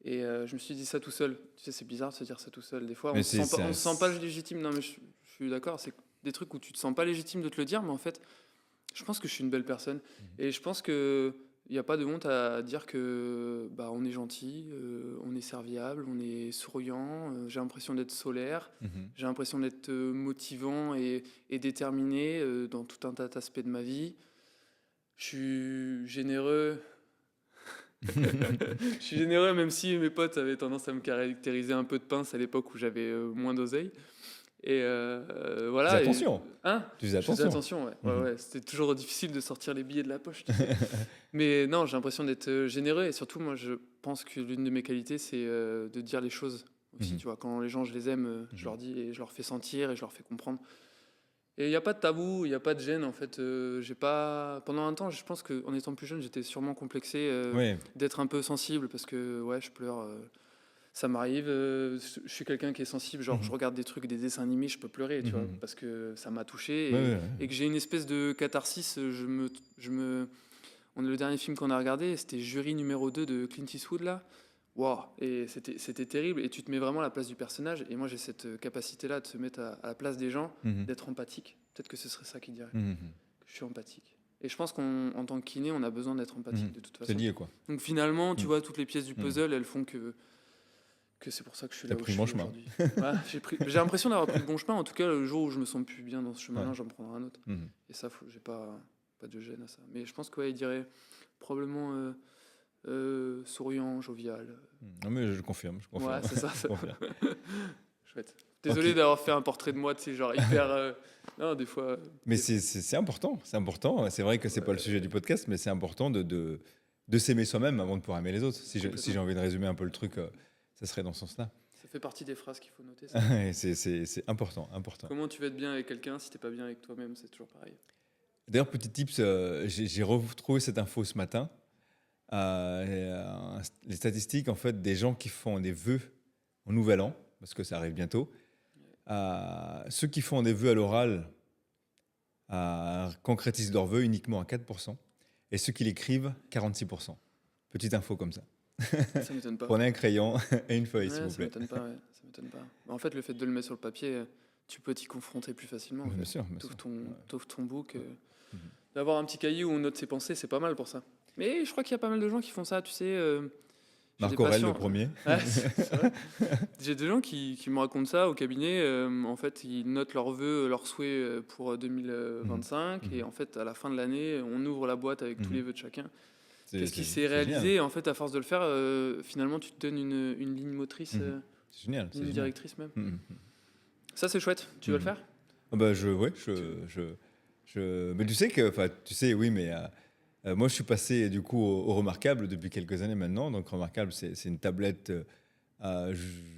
Speaker 2: Et je me suis dit ça tout seul. Tu sais, c'est bizarre de se dire ça tout seul. Des fois,
Speaker 1: Mais
Speaker 2: on se sent pas légitime. Non, mais je suis d'accord. C'est des trucs où tu te sens pas légitime de te le dire, mais en fait, je pense que je suis une belle personne. Et je pense que il n'y a pas de honte à dire que bah, on est gentil, on est serviable, on est souriant. J'ai l'impression d'être solaire.
Speaker 1: Mhm.
Speaker 2: J'ai l'impression d'être motivant et déterminé dans tout un tas d'aspects de ma vie. Je suis généreux. Je suis généreux même si mes potes avaient tendance à me caractériser un peu de pince à l'époque où j'avais moins d'oseille. Et voilà.
Speaker 1: Fais attention.
Speaker 2: Hein?
Speaker 1: Tu faisais
Speaker 2: Je faisais
Speaker 1: attention.
Speaker 2: attention, ouais.
Speaker 1: Mhm.
Speaker 2: Ouais. C'était toujours difficile de sortir les billets de la poche. Tu sais. Mais non, j'ai l'impression d'être généreux et surtout, moi, je pense que l'une de mes qualités, c'est de dire les choses aussi.
Speaker 1: Mhm.
Speaker 2: Tu vois, quand les gens, je les aime, je leur dis et je leur fais sentir et je leur fais comprendre. Et il n'y a pas de tabou, il n'y a pas de gêne en fait. J'ai pas. Pendant un temps, je pense qu'en étant plus jeune, j'étais sûrement complexé
Speaker 1: Oui.
Speaker 2: d'être un peu sensible parce que ouais, je pleure. Ça m'arrive. Je suis quelqu'un qui est sensible. Genre,
Speaker 1: Mhm.
Speaker 2: je regarde des trucs, des dessins animés, je peux pleurer, tu vois,
Speaker 1: Mhm.
Speaker 2: parce que ça m'a touché
Speaker 1: Ouais.
Speaker 2: et que j'ai une espèce de catharsis. Le dernier film qu'on a regardé, c'était Jury numéro 2 de Clint Eastwood là, Waouh. Et c'était terrible. Et tu te mets vraiment à la place du personnage. Et moi, j'ai cette capacité-là de se mettre à la place des gens, d'être empathique. Peut-être que ce serait ça qu'il dirait. Que je suis empathique. Et je pense qu'en tant que kiné, on a besoin d'être empathique de toute façon.
Speaker 1: C'est lié, quoi.
Speaker 2: Donc finalement, tu vois, toutes les pièces du puzzle, elles font que c'est pour ça que je suis là où je suis aujourd'hui. Ouais, j'ai l'impression d'avoir pris le bon chemin. En tout cas, le jour où je me sens plus bien dans ce chemin-là, j'en prendrai un autre. Et ça, j'ai pas de gêne à ça. Mais je pense qu'il dirait probablement souriant, jovial.
Speaker 1: Non, mais je confirme.
Speaker 2: Ouais, c'est ça.
Speaker 1: Je confirme.
Speaker 2: Chouette. Désolé d'avoir fait un portrait de moi, tu sais, genre hyper... non, des fois...
Speaker 1: Mais c'est important. C'est important. C'est vrai que c'est pas le sujet du podcast, mais c'est important de s'aimer soi-même avant de pouvoir aimer les autres. Si j'ai envie de résumer un peu le truc, ça serait dans ce sens-là.
Speaker 2: Ça fait partie des phrases qu'il faut noter. Ça.
Speaker 1: c'est important.
Speaker 2: Comment tu vas être bien avec quelqu'un si t'es pas bien avec toi-même, c'est toujours pareil.
Speaker 1: D'ailleurs, petit tips, j'ai retrouvé cette info ce matin. Les statistiques en fait des gens qui font des vœux au Nouvel An, parce que ça arrive bientôt. Ceux qui font des vœux à l'oral concrétisent leurs vœux uniquement à 4%, et ceux qui l'écrivent 46%. Petite info comme ça.
Speaker 2: Ça m'étonne pas.
Speaker 1: Prenez un crayon et une feuille, s'il vous plaît.
Speaker 2: Ça m'étonne pas. En fait, le fait de le mettre sur le papier, tu peux t'y confronter plus facilement.
Speaker 1: Bien sûr.
Speaker 2: T'ouvres ton book. D'avoir un petit cahier où on note ses pensées, c'est pas mal pour ça. Mais je crois qu'il y a pas mal de gens qui font ça, tu sais.
Speaker 1: Marc Aurèle, le premier.
Speaker 2: Ouais, c'est vrai. J'ai des gens qui me racontent ça au cabinet. En fait, ils notent leurs vœux, leurs souhaits pour 2025. Et en fait, à la fin de l'année, on ouvre la boîte avec tous les vœux de chacun. Qu'est-ce qui s'est réalisé? En fait, à force de le faire, finalement, tu te donnes une ligne motrice.
Speaker 1: C'est génial.
Speaker 2: Une directrice même. Ça, c'est chouette. Tu veux le faire?
Speaker 1: Mais tu sais que, oui, mais moi, je suis passé du coup au Remarquable depuis quelques années maintenant. Donc, Remarquable, c'est une tablette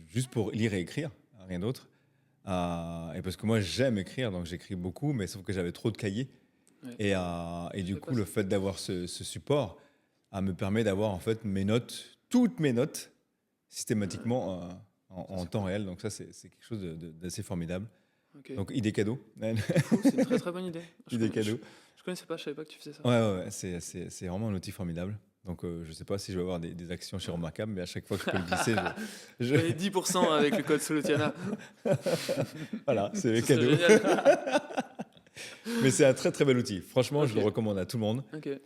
Speaker 1: juste pour lire et écrire, rien d'autre. Et parce que moi, j'aime écrire, donc j'écris beaucoup, mais sauf que j'avais trop de cahiers. Ouais. Et du coup, le fait d'avoir ce support me permet d'avoir en fait toutes mes notes, systématiquement en temps réel. Donc ça, c'est quelque chose d'assez formidable. Okay. Donc, idée cadeau.
Speaker 2: C'est une très très bonne idée.
Speaker 1: Idée cadeau.
Speaker 2: Je connaissais pas, je savais pas que tu faisais ça.
Speaker 1: Ouais, c'est vraiment un outil formidable. Donc, je sais pas si je vais avoir des actions chez Remarquable, mais à chaque fois que je peux le glisser,
Speaker 2: je... 10% avec le code Solotiana.
Speaker 1: Voilà, c'est le cadeau. Mais c'est un très très bel outil. Franchement, je le recommande à tout le monde.
Speaker 2: Okay.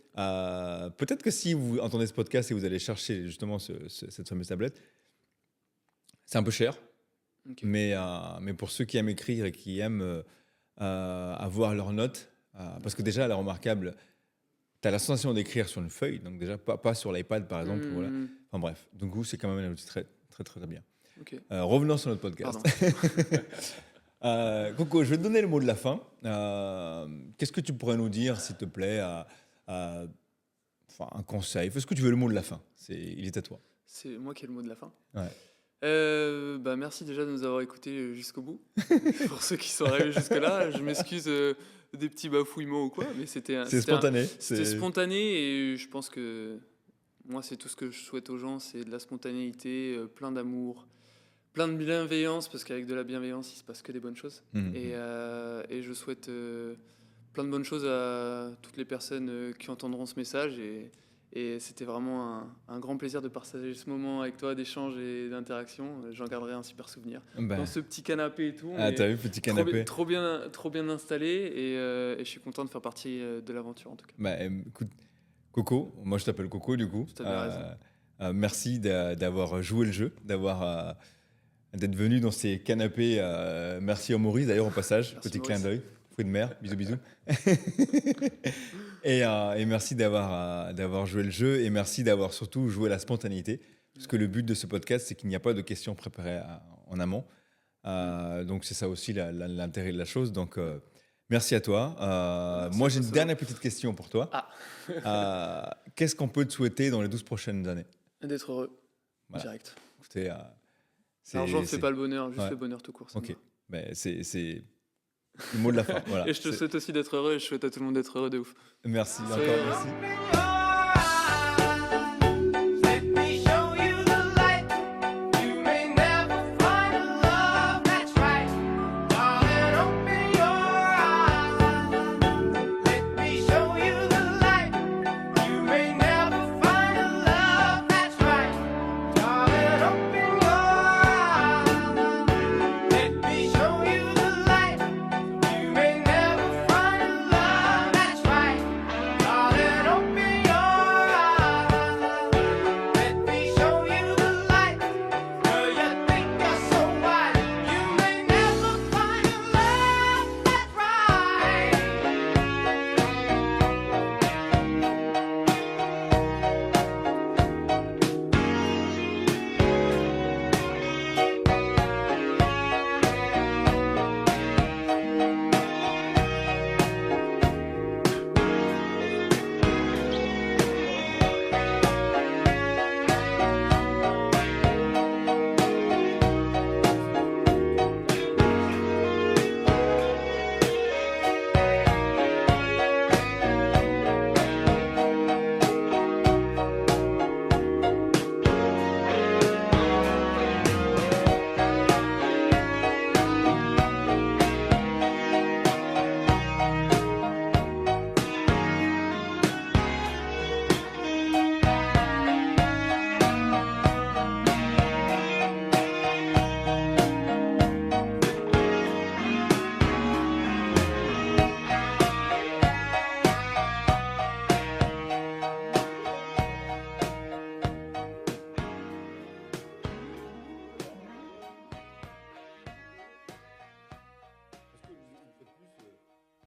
Speaker 1: Peut-être que si vous entendez ce podcast et vous allez chercher justement cette fameuse tablette, c'est un peu cher. Okay. Mais pour ceux qui aiment écrire et qui aiment avoir leurs notes, parce que déjà, la Remarquable, tu as la sensation d'écrire sur une feuille, donc déjà pas sur l'iPad par exemple. Voilà. Enfin bref, du coup, c'est quand même un outil très très très, très bien.
Speaker 2: Okay.
Speaker 1: Revenons sur notre podcast. Coco, je vais te donner le mot de la fin. Qu'est-ce que tu pourrais nous dire, s'il te plaît, un conseil? Est-ce que tu veux le mot de la fin? Il est à toi.
Speaker 2: C'est moi qui ai le mot de la fin.
Speaker 1: Ouais.
Speaker 2: Merci déjà de nous avoir écoutés jusqu'au bout. Pour ceux qui sont arrivés jusque-là, je m'excuse des petits bafouillements ou quoi, mais c'était
Speaker 1: spontané.
Speaker 2: C'était spontané et je pense que moi, c'est tout ce que je souhaite aux gens, c'est de la spontanéité, plein d'amour, plein de bienveillance, parce qu'avec de la bienveillance, il se passe que des bonnes choses. Et je souhaite plein de bonnes choses à toutes les personnes qui entendront ce message. Et c'était vraiment un grand plaisir de partager ce moment avec toi, d'échange et d'interaction. J'en garderai un super souvenir. Dans ce petit canapé et tout.
Speaker 1: T'as vu, petit canapé.
Speaker 2: Trop bien installé et je suis content de faire partie de l'aventure en tout cas.
Speaker 1: Écoute, Coco, moi je t'appelle Coco du coup. Merci d'avoir joué le jeu, d'être venu dans ces canapés. Merci à Maurice d'ailleurs au passage, petit clin d'œil. Fruit de mer, bisous. et merci d'avoir joué le jeu et merci d'avoir surtout joué la spontanéité. Parce que le but de ce podcast, c'est qu'il n'y a pas de questions préparées en amont. Donc c'est ça aussi l'intérêt de la chose. Donc merci à toi. Moi j'ai une dernière petite question pour toi. Qu'est-ce qu'on peut te souhaiter dans les 12 prochaines années?
Speaker 2: D'être heureux, direct.
Speaker 1: Écoutez,
Speaker 2: l'argent ne fait pas le bonheur, juste le bonheur tout court.
Speaker 1: Ok, c'est le mot de la fin. Voilà.
Speaker 2: Et je te souhaite aussi d'être heureux et je souhaite à tout le monde d'être heureux de ouf.
Speaker 1: Merci, encore merci.